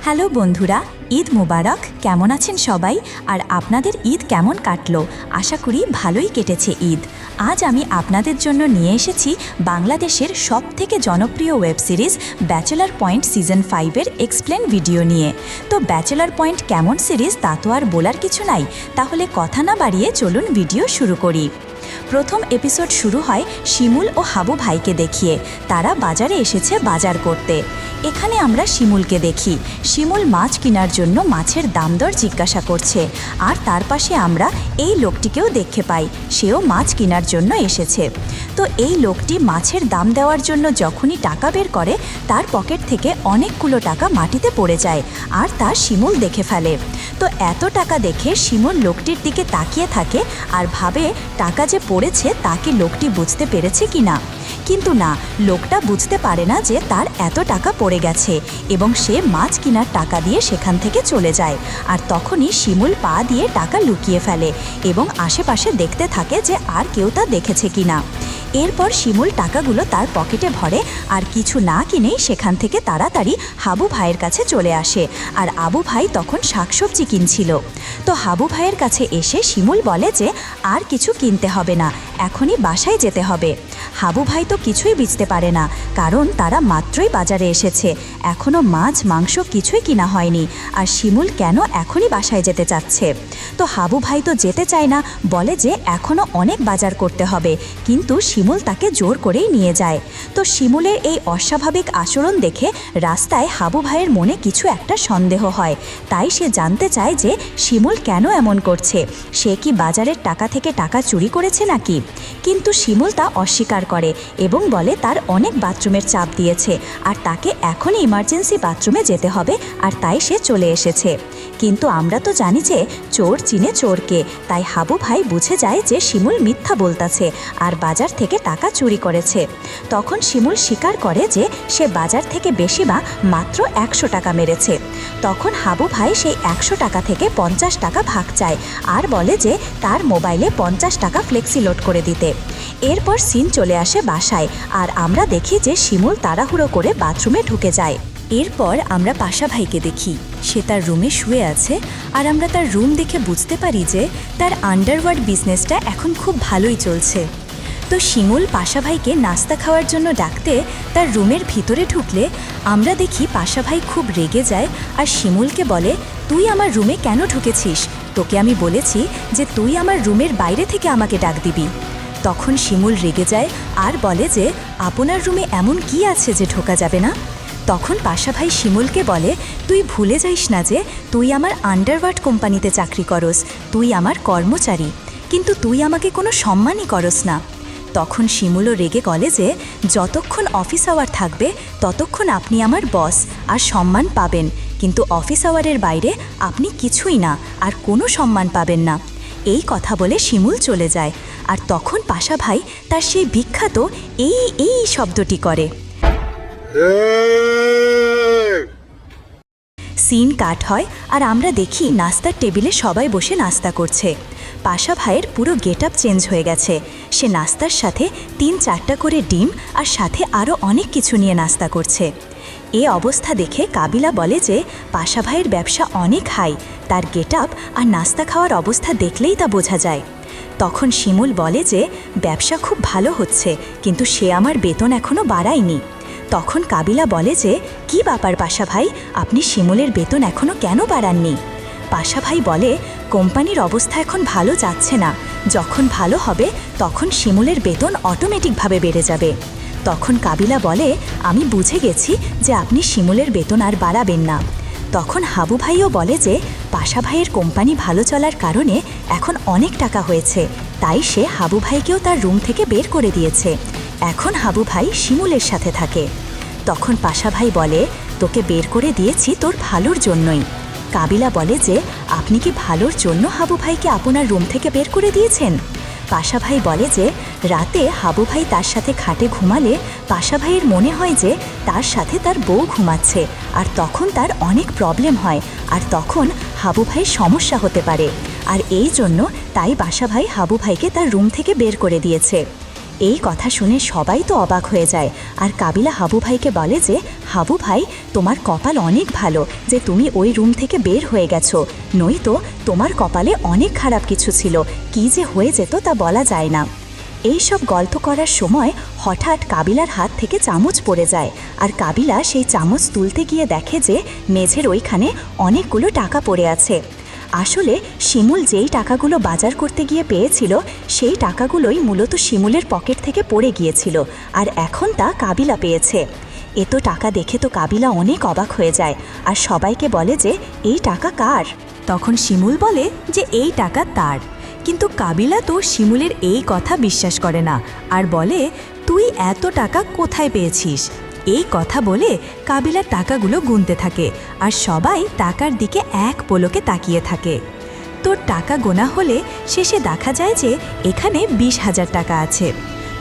Hello বন্ধুরা, ঈদ মুবারক। কেমন আছেন সবাই? আর আপনাদের ঈদ কেমন কাটলো? আশা করি ভালোই কেটেছে ঈদ। আজ আমি আপনাদের জন্য নিয়ে এসেছি বাংলাদেশের সবথেকে জনপ্রিয় web series Bachelor Point season 5-এর এক্সপ্লেন ভিডিও নিয়ে। তো ব্যাচেলার পয়েন্ট কেমন সিরিজ তা তো আর বলার কিছু নাই, তাহলে কথা না বাড়িয়ে চলুন ভিডিও শুরু করি। প্রথম এপিসোড শুরু হয় শিমুল ও হাবু ভাইকে দেখিয়ে। তারা বাজারে এসেছে বাজার করতে। এখানে আমরা শিমুলকে দেখি। শিমুল মাছ কেনার জন্য মাছের দাম দর জিজ্ঞাসা করছে, আর তার পাশে আমরা এই লোকটিকেও দেখতে পাই, সেও মাছ কেনার জন্য এসেছে। তো এই লোকটি মাছের দাম দেওয়ার জন্য যখনই টাকা বের করে, তার পকেট থেকে অনেকগুলো টাকা মাটিতে পড়ে যায়, আর তা শিমুল দেখে ফেলে। তো এত টাকা দেখে শিমুল লোকটির দিকে তাকিয়ে থাকে আর ভাবে টাকা যে পড়েছে তাকে লোকটি বুঝতে পেরেছে কি না। কিন্তু না, লোকটা বুঝতে পারে না যে তার এত টাকা পড়ে গেছে, এবং সে মাছ কেনার টাকা দিয়ে সেখান থেকে চলে যায়। আর তখনই শিমুল পা দিয়ে টাকা লুকিয়ে ফেলে এবং আশেপাশে দেখতে থাকে যে আর কেউ তা দেখেছে কি না। এরপর শিমুল টাকাগুলো তার পকেটে ভরে আর কিছু না কিনেই সেখান থেকে তাড়াতাড়ি হাবু ভাইয়ের কাছে চলে আসে। আর আবু ভাই তখন শাকসবজি কিনছিল। তো হাবু ভাইয়ের কাছে এসে শিমুল বলে যে আর কিছু কিনতে হবে না, এখনই বাসায় যেতে হবে। হাবু ভাই তো কিছুই বুঝতে পারে না, কারণ তারা মাত্রই বাজারে এসেছে, এখনও মাছ মাংস কিছুই কিনা হয়নি, আর শিমুল কেন এখনই বাসায় যেতে চাচ্ছে। তো হাবু ভাই তো যেতে চায় না, বলে যে এখনও অনেক বাজার করতে হবে, কিন্তু শিমুল তাকে জোর করেই নিয়ে যায়। তো শিমুলের এই অস্বাভাবিক আচরণ দেখে রাস্তায় হাবু ভাইয়ের মনে কিছু একটা সন্দেহ হয়। তাই সে জানতে চায় যে শিমুল কেন এমন করছে, সে কি বাজারের টাকা থেকে টাকা চুরি করেছে নাকি। কিন্তু শিমুল তা অস্বীকার করে এবং বলে তার অনেক বাথরুমের চাপ দিয়েছে আর তাকে এখনই ইমার্জেন্সি বাথরুমে যেতে হবে, আর তাই সে চলে এসেছে। কিন্তু আমরা তো জানি যে চোর চিনে চোরকে, তাই হাবু ভাই বুঝে যায় যে শিমুল মিথ্যা বলতেছে আর বাজার থেকে টাকা চুরি করেছে। তখন শিমুল স্বীকার করে যে সে বাজার থেকে বেশি বা মাত্র 100 টাকা মেরেছে। তখন হাবু ভাই সেই 100 টাকা থেকে 50 টাকা ভাগ চায় আর বলে যে তার মোবাইলে 50 টাকা ফ্লেক্সি লোড করে দিতে। এরপর সিন চলে আসে বাসায়, আর আমরা দেখি যে শিমুল তাড়াহুড়ো করে বাথরুমে ঢুকে যায়। এরপর আমরা পাশা ভাইকে দেখি, সে তার রুমে শুয়ে আছে, আর আমরা তার রুম দেখে বুঝতে পারি যে তার আন্ডারওয়ার্ল্ড বিজনেসটা এখন খুব ভালোই চলছে। তো শিমুল পাশা ভাইকে নাস্তা খাওয়ার জন্য ডাকতে তার রুমের ভিতরে ঢুকলে আমরা দেখি পাশা ভাই খুব রেগে যায় আর শিমুলকে বলে, তুই আমার রুমে কেন ঢুকেছিস? তোকে আমি বলেছি যে তুই আমার রুমের বাইরে থেকে আমাকে ডাক দিবি। তখন শিমুল রেগে যায় আর বলে যে আপনার রুমে এমন কি আছে যে ঢোকা যাবে না। তখন পাশা ভাই শিমুলকে বলে, তুই ভুলে যাইস না যে তুই আমার আন্ডারওয়ার্ল্ড কোম্পানিতে চাকরি করস, তুই আমার কর্মচারী, কিন্তু তুই আমাকে কোনো সম্মানই করস না। তখন শিমুলও রেগে বলে যে যতক্ষণ অফিস আওয়ার থাকবে ততক্ষণ আপনি আমার বস আর সম্মান পাবেন, কিন্তু অফিস আওয়ারের বাইরে আপনি কিছুই না আর কোনো সম্মান পাবেন না। এই কথা বলে শিমুল চলে যায়, আর তখন পাশা ভাই তার সেই বিখ্যাত এই শব্দটি করে। সিন কাট হয় আর আমরা দেখি নাস্তার টেবিলে সবাই বসে নাস্তা করছে। পাশা ভাইয়ের পুরো গেট আপ চেঞ্জ হয়ে গেছে। সে নাস্তার সাথে 3-4টা করে ডিম আর সাথে আরও অনেক কিছু নিয়ে নাস্তা করছে। এ অবস্থা দেখে কাবিলা বলে যে পাশা ভাইয়ের ব্যবসা অনেক হাই, তার গেট আপ আর নাস্তা খাওয়ার অবস্থা দেখলেই তা বোঝা যায়। তখন শিমুল বলে যে ব্যবসা খুব ভালো হচ্ছে, কিন্তু সে আমার বেতন এখনও বাড়ায়নি। তখন কাবিলা বলে যে কি ব্যাপার পাশা ভাই, আপনি শিমুলের বেতন এখনও কেন বাড়াননি? পাশা ভাই বলে কোম্পানির অবস্থা এখন ভালো যাচ্ছে না, যখন ভালো হবে তখন শিমুলের বেতন অটোমেটিকভাবে বেড়ে যাবে। তখন কাবিলা বলে আমি বুঝে গেছি যে আপনি শিমুলের বেতন আর বাড়াবেন না। তখন হাবু ভাইও বলে যে পাশা ভাইয়ের কোম্পানি ভালো চলার কারণে এখন অনেক টাকা হয়েছে, তাই সে হাবু ভাইকেও তার রুম থেকে বের করে দিয়েছে। এখন হাবু ভাই শিমুলের সাথে থাকে। তখন পাশা ভাই বলে তোকে বের করে দিয়েছি তোর ভালোর জন্যই। কাবিলা বলে যে আপনি কি ভালোর জন্য হাবু ভাইকে আপনার রুম থেকে বের করে দিয়েছেন? পাশা ভাই বলে যে রাতে হাবু ভাই তার সাথে খাটে ঘুমালে পাশা ভাইয়ের মনে হয় যে তার সাথে তার বউ ঘুমাচ্ছে, আর তখন তার অনেক প্রবলেম হয়, আর তখন হাবু ভাইয়ের সমস্যা হতে পারে, আর এই জন্য তাই পাশা ভাই হাবু ভাইকে তার রুম থেকে বের করে দিয়েছে। এই কথা শুনে সবাই তো অবাক হয়ে যায়। আর কাবিলা হাবু ভাইকে বলে যে, হাবু ভাই, তোমার কপাল অনেক ভালো যে তুমি ওই রুম থেকে বের হয়ে গেছো, নয়তো তোমার কপালে অনেক খারাপ কিছু ছিল, কি যে হয়ে যেত তা বলা যায় না। এই সব গল্প করার সময় হঠাৎ কাবিলার হাত থেকে চামচ পড়ে যায়, আর কাবিলা সেই চামচ তুলতে গিয়ে দেখে যে মেঝের ওইখানে অনেকগুলো টাকা পড়ে আছে। আসলে শিমুল যেই টাকাগুলো বাজার করতে গিয়ে পেয়েছিল সেই টাকাগুলোই মূলত শিমুলের পকেট থেকে পড়ে গিয়েছিল, আর এখন তা কাবিলা পেয়েছে। এত টাকা দেখে তো কাবিলা অনেক অবাক হয়ে যায় আর সবাইকে বলে যে এই টাকা কার। তখন শিমুল বলে যে এই টাকা তার। কিন্তু কাবিলা তো শিমুলের এই কথা বিশ্বাস করে না আর বলে, তুই এত টাকা কোথায় পেয়েছিস? এই কথা বলে কাবিলা টাকাগুলো গুনতে থাকে আর সবাই টাকার দিকে এক পলকে তাকিয়ে থাকে। তোর টাকা গোনা হলে শেষে দেখা যায় যে এখানে 20,000 টাকা আছে।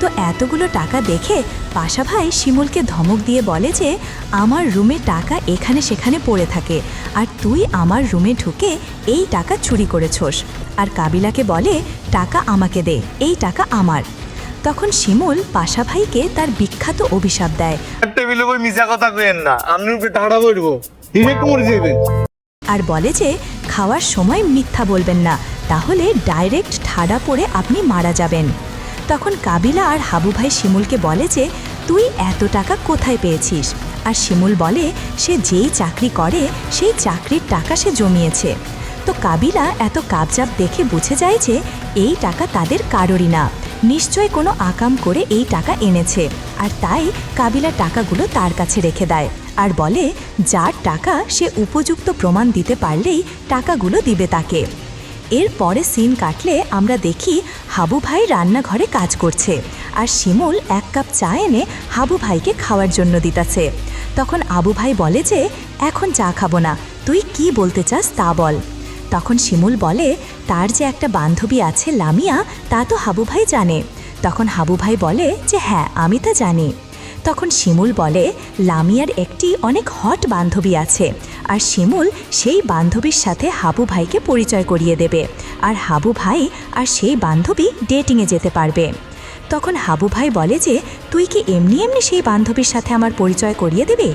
তো এতগুলো টাকা দেখে পাশা ভাই শিমুলকে ধমক দিয়ে বলে যে আমার রুমে টাকা এখানে সেখানে পড়ে থাকে আর তুই আমার রুমে ঢুকে এই টাকা চুরি করেছস। আর কাবিলাকে বলে, টাকা আমাকে দে, এই টাকা আমার। তখন শিমুল পাশা ভাইকে তার বিখ্যাত অভিশাপ দেয় আর বলে যে খাওয়ার সময় মিথ্যা বলবেন না, তাহলে ডাইরেক্ট ঠাডা পড়ে আপনি মারা যাবেন। তখন কাবিলা আর হাবু ভাই শিমুলকে বলে যে তুই এত টাকা কোথায় পেয়েছিস? আর শিমুল বলে সে যেই চাকরি করে সেই চাকরির টাকা সে জমিয়েছে। তো কাবিলা এত কাবজাব দেখে বুঝে যায় যে এই টাকা তাদের কারোরই না, নিশ্চয় কোনো আকাম করে এই টাকা এনেছে। আর তাই কাবিলা টাকাগুলো তার কাছে রেখে দেয় আর বলে যার টাকা সে উপযুক্ত প্রমাণ দিতে পারলেই টাকাগুলো দিবে তাকে। এরপরে সিন কাটলে আমরা দেখি হাবু ভাই রান্নাঘরে কাজ করছে আর শিমুল 1 কাপ চা এনে হাবু ভাইকে খাওয়ার জন্য দিতেছে। তখন আবু ভাই বলে যে এখন চা খাবো না, তুই কি বলতে চাস তা বল। তখন শিমুল বলে তার যে একটা বান্ধবী আছে লামিয়া, তা তো হাবু ভাই জানে। তখন হাবু ভাই বলে যে হ্যাঁ, আমি তা জানি। তখন শিমুল বলে লামিয়ার একটি অনেক হট বান্ধবী আছে আর শিমুল সেই বান্ধবীর সাথে হাবু ভাইকে পরিচয় করিয়ে দেবে আর হাবু ভাই আর সেই বান্ধবী ডেটিংয়ে যেতে পারবে। তখন হাবু ভাই বলে যে তুই কি এমনি এমনি সেই বান্ধবীর সাথে আমার পরিচয় করিয়ে দেবে?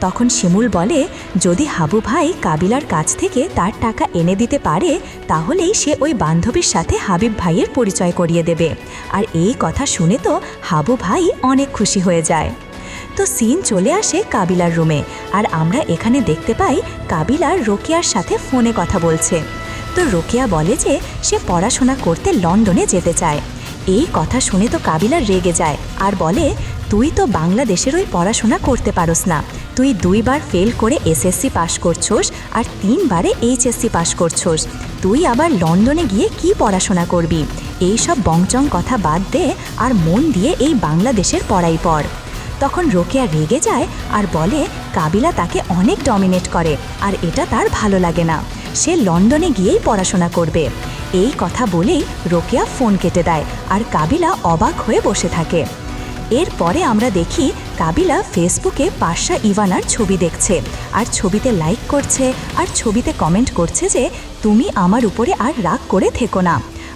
তখন শিমুল বলে যদি হাবু ভাই কাবিলার কাছ থেকে তার টাকা এনে দিতে পারে তাহলেই সে ওই বান্ধবীর সাথে হাবিব ভাইয়ের পরিচয় করিয়ে দেবে। আর এই কথা শুনে তো হাবু ভাই অনেক খুশি হয়ে যায়। তো সিন চলে আসে কাবিলার রুমে আর আমরা এখানে দেখতে পাই কাবিলা রোকেয়ার সাথে ফোনে কথা বলছে। তো রোকেয়া বলে যে সে পড়াশোনা করতে লন্ডনে যেতে চায়। এই কথা শুনে তো কাবিলা রেগে যায় আর বলে তুই তো বাংলাদেশের ওই পড়াশোনা করতে পারোস না, তুই 2 বার ফেল করে এসএসসি পাশ করছোস আর 3 বারে এইচএসসি পাশ করছোস, তুই আবার লন্ডনে গিয়ে কি পড়াশোনা করবি? এই সব বংচং কথা বাদ দে আর মন দিয়ে এই বাংলাদেশের পড়াই পড়। তখন রোকেয়া রেগে যায় আর বলে কাবিলা তাকে অনেক ডমিনেট করে আর এটা তার ভালো লাগে না, সে লন্ডনে গিয়েই পড়াশোনা করবে। এই কথা বলেই রোকেয়া ফোন কেটে দেয় আর কাবিলা অবাক হয়ে বসে থাকে। এরপরে আমরা দেখি কাবিলা ফেসবুকে পাশা ইভানার ছবি দেখছে আর ছবিতে লাইক করছে আর ছবিতে কমেন্ট করছে যে তুমি আমার উপরে আর রাগ করে থেকো না।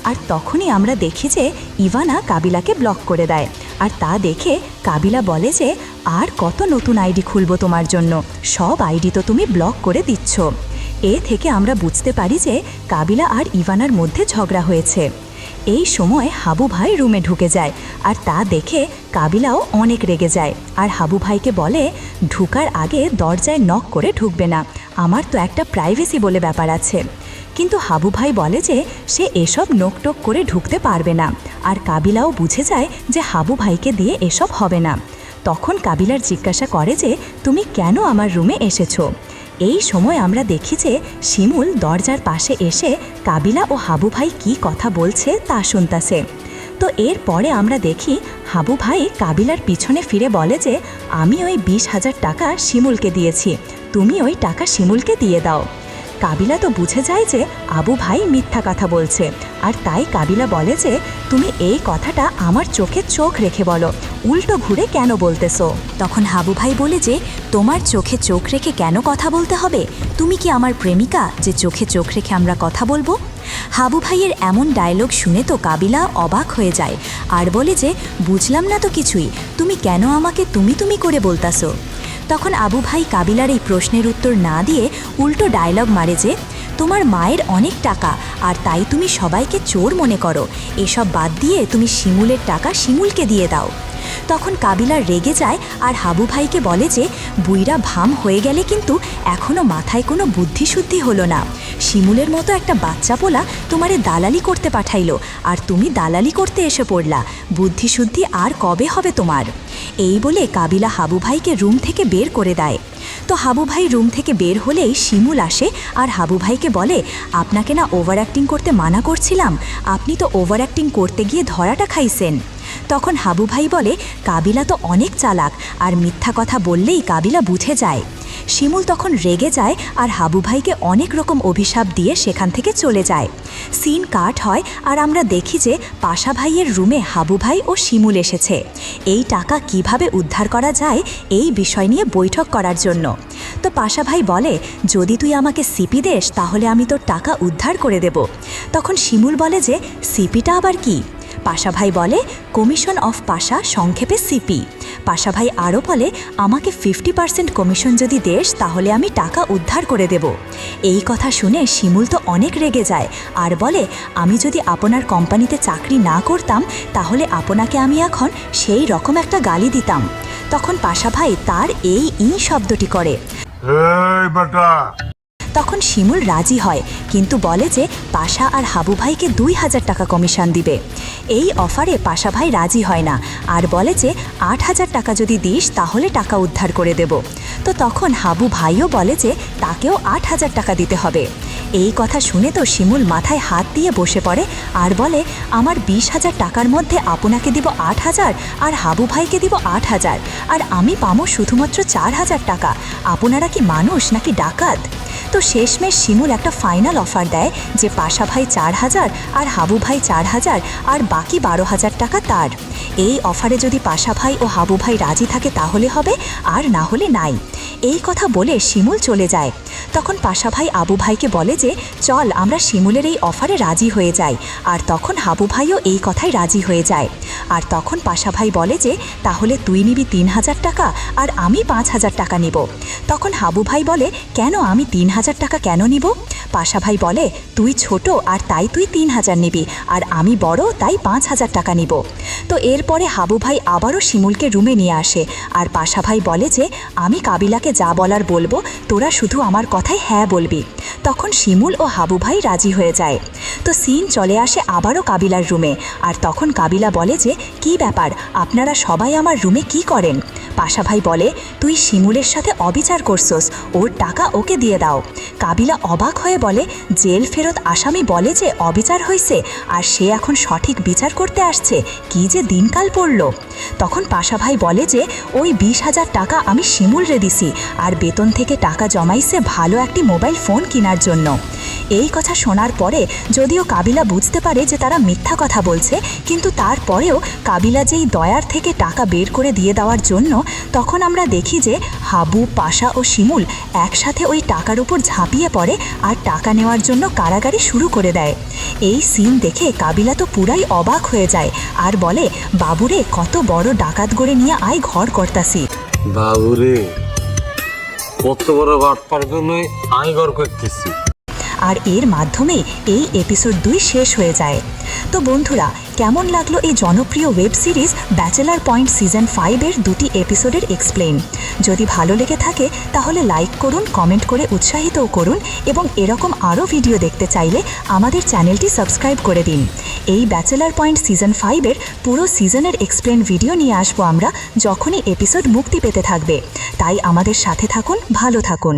আর তখনই আমরা দেখি যে ইভানা কাবিলাকে ব্লক করে দেয় আর তা দেখে কাবিলা বলে যে আর কত নতুন আইডি খুলবো তোমার জন্য, সব আইডি তো তুমি ব্লক করে দিচ্ছ। এ থেকে আমরা বুঝতে পারি যে কাবিলা আর ইভানার মধ্যে ঝগড়া হয়েছে। এই সময় হাবু ভাই রুমে ঢুকে যায় আর তা দেখে কাবিলাও অনেক রেগে যায় আর হাবু ভাইকে বলে ঢুকার আগে দরজায় নক করে ঢুকবে না, আমার তো একটা প্রাইভেসি বলে ব্যাপার আছে। কিন্তু হাবু ভাই বলে যে সে এসব নোকটোক করে ঢুকতে পারবে না আর কাবিলাও বুঝে যায় যে হাবু ভাইকে দিয়ে এসব হবে না। তখন কাবিলার জিজ্ঞাসা করে যে তুমি কেন আমার রুমে এসেছো? এই সময় আমরা দেখি যে শিমুল দরজার পাশে এসে কাবিলা ও হাবু ভাই কি কথা বলছে তা শুনতাছে। তো এরপরে আমরা দেখি হাবু ভাই কাবিলার পিছনে ফিরে বলে যে আমি ওই 20,000 টাকা শিমুলকে দিয়েছি, তুমি ওই টাকা শিমুলকে দিয়ে দাও। কাবিলা তো বুঝে যায় যে আবু ভাই মিথ্যা কথা বলছে আর তাই কাবিলা বলে যে তুমি এই কথাটা আমার চোখে চোখ রেখে বলো, উল্টো ঘুরে কেন বলতেছো? তখন হাবু ভাই বলে যে তোমার চোখে চোখ রেখে কেন কথা বলতে হবে? তুমি কি আমার প্রেমিকা যে চোখে চোখ রেখে আমরা কথা বলবো? হাবু ভাইয়ের এমন ডায়লগ শুনে তো কাবিলা অবাক হয়ে যায় আর বলে যে বুঝলাম না তো কিছুই, তুমি কেন আমাকে তুমি তুমি করে বলতাছো। তখন আবু ভাই কাবিলার এই প্রশ্নের উত্তর না দিয়ে উল্টো ডায়লগ মারে যে তোমার মায়ের অনেক টাকা আর তাই তুমি সবাইকে চোর মনে করো, এসব বাদ দিয়ে তুমি শিমুলের টাকা শিমুলকে দিয়ে দাও। তখন কাবিলা রেগে যায় আর হাবু ভাইকে বলে যে বুইরা ভাম হয়ে গেলে কিন্তু এখনও মাথায় কোনো বুদ্ধিশুদ্ধি হলো না। শিমুলের মতো একটা বাচ্চা পোলা তোমারে দালালি করতে পাঠাইলো আর তুমি দালালি করতে এসে পড়লা, বুদ্ধিশুদ্ধি আর কবে হবে তোমার। এই বলে কাবিলা হাবু ভাইকে রুম থেকে বের করে দেয়। তো হাবু ভাই রুম থেকে বের হলেই শিমুল আসে আর হাবু ভাইকে বলে আপনাকে না ওভার অ্যাক্টিং করতে মানা করছিলাম, আপনি তো ওভার অ্যাক্টিং করতে গিয়ে ধরাটা খাইছেন। তখন হাবু ভাই বলে কাবিলা তো অনেক চালাক আর মিথ্যা কথা বললেই কাবিলা বুঝে যায়। শিমুল তখন রেগে যায় আর হাবু ভাইকে অনেক রকম অভিশাপ দিয়ে সেখান থেকে চলে যায়। সিন কাট হয় আর আমরা দেখি যে পাশা ভাইয়ের রুমে হাবু ভাই ও শিমুল এসেছে এই টাকা কিভাবে উদ্ধার করা যায় এই বিষয় নিয়ে বৈঠক করার জন্য। তো পাশা ভাই বলে যদি তুই আমাকে সিপি দেস তাহলে আমি তোর টাকা উদ্ধার করে দেব। তখন শিমুল বলে যে সিপিটা আবার কি? পাশা ভাই বলে কমিশন অফ পাশা, সংক্ষেপে সিপি। পাশা ভাই আরও বলে আমাকে 50% কমিশন যদি দেস তাহলে আমি টাকা উদ্ধার করে দেব। এই কথা শুনে শিমুল তো অনেক রেগে যায় আর বলে আমি যদি আপনার কোম্পানিতে চাকরি না করতাম তাহলে আপনাকে আমি এখন সেই রকম একটা গালি দিতাম। তখন পাশা ভাই তার এই শব্দটি করে। তখন শিমুল রাজি হয় কিন্তু বলে যে পাশা আর হাবু ভাইকে 2000 টাকা কমিশন দিবে। এই অফারে পাশা ভাই রাজি হয় না আর বলে যে 8000 টাকা যদি দিস তাহলে টাকা উদ্ধার করে দেব। তো তখন হাবু ভাইও বলে যে তাকেও 8000 টাকা দিতে হবে। এই কথা শুনে তো শিমুল মাথায় হাত দিয়ে বসে পড়ে আর বলে আমার 20,000 টাকার মধ্যে আপনাকে দিব 8000 আর হাবু ভাইকে দিব 8000 আর আমি পাবো শুধুমাত্র 4000 টাকা। আপনারা কি মানুষ নাকি ডাকাত? তো শেষমেশ শিমুল একটা ফাইনাল অফার দেয় যে পাশা ভাই 4000 আর হাবু ভাই 4000 আর বাকি 12,000 টাকা তার। এই অফারে যদি পাশা ভাই ও হাবু ভাই রাজি থাকে তাহলে হবে আর না হলে নাই। এই কথা বলে শিমুল চলে যায়। তখন পাশা ভাই আবু ভাইকে বলে যে চল আমরা শিমুলের এই অফারে রাজি হয়ে যাই আর তখন হাবু ভাইও এই কথায় রাজি হয়ে যায়। আর তখন পাশা ভাই বলে যে তাহলে তুই নিবি 3000 টাকা আর আমি 5000 টাকা নিব। তখন হাবু ভাই বলে কেন আমি 3000 টাকা কেন নিব? পাশা ভাই বলে তুই ছোট আর তাই তুই 3000 নিবি আর আমি বড় তাই 5000 টাকা নিব। তো এরপরে হাবু ভাই আবারও শিমুলকে রুমে নিয়ে আসে আর পাশা ভাই বলে যে আমি কাবিলাকে যা বলার বলবো, তোরা শুধু আমার কথায় হ্যাঁ বলবি। তখন শিমুল ও হাবু ভাই রাজি হয়ে যায়। তো সিন চলে আসে আবারও কাবিলার রুমে আর তখন কাবিলা বলে যে কি ব্যাপার, আপনারা সবাই আমার রুমে কি করেন? পাশা ভাই বলে তুই শিমুলের সাথে অবিচার করছস, ওর টাকা ওকে দিয়ে দাও। কাবিলা অবাক হয়ে বলে জেল ফেরত আসামি বলে যে অবিচার হয়েছে আর সে এখন সঠিক বিচার করতে আসছে, কি যে দিনকাল পড়ল। তখন পাশা ভাই বলে যে ওই 20,000 টাকা আমি শিমুলরে দিছি আর বেতন থেকে টাকা জমাইছে ভালো একটি মোবাইল ফোন কেনার জন্য। এই কথা শোনার পরে যদিও কাবিলা বুঝতে পারে যে তারা মিথ্যা কথা বলছে, কিন্তু তারপরেও কাবিলা যেই দয়ার থেকে টাকা বের করে দিয়ে দেওয়ার জন্য তখন আমরা দেখি যে হাবু, পাশা ও শিমুল একসাথে ওই টাকার উপর ঝাঁপিয়ে পড়ে আর টাকা নেওয়ার জন্য কারাগারি শুরু করে দেয়। এই সিন দেখে কাবিলা তো পুরাই অবাক হয়ে যায় আর বলে বাবুরে কত বড় ডাকাত গড়ে নিয়ে আয় ঘর করতাছি। বাবুরে কত বড় বাটপার নয় আয় ঘর করতেছি। আর এর মাধ্যমে এই এপিসোড 2 শেষ হয়ে যায়। তো বন্ধুরা, কেমন লাগলো এই জনপ্রিয় web series Bachelor Point season 5-এর 2টি এপিসোডের এক্সপ্লেইন? যদি ভালো লেগে থাকে তাহলে লাইক করুন, কমেন্ট করে উৎসাহিতও করুন এবং এরকম আরও ভিডিও দেখতে চাইলে আমাদের চ্যানেলটি সাবস্ক্রাইব করে দিন। এই ব্যাচেলার পয়েন্ট সিজন 5-এর পুরো সিজনের এক্সপ্লেইন ভিডিও নিয়ে আসবো আমরা যখনই এপিসোড মুক্তি পেতে থাকবে। তাই আমাদের সাথে থাকুন, ভালো থাকুন।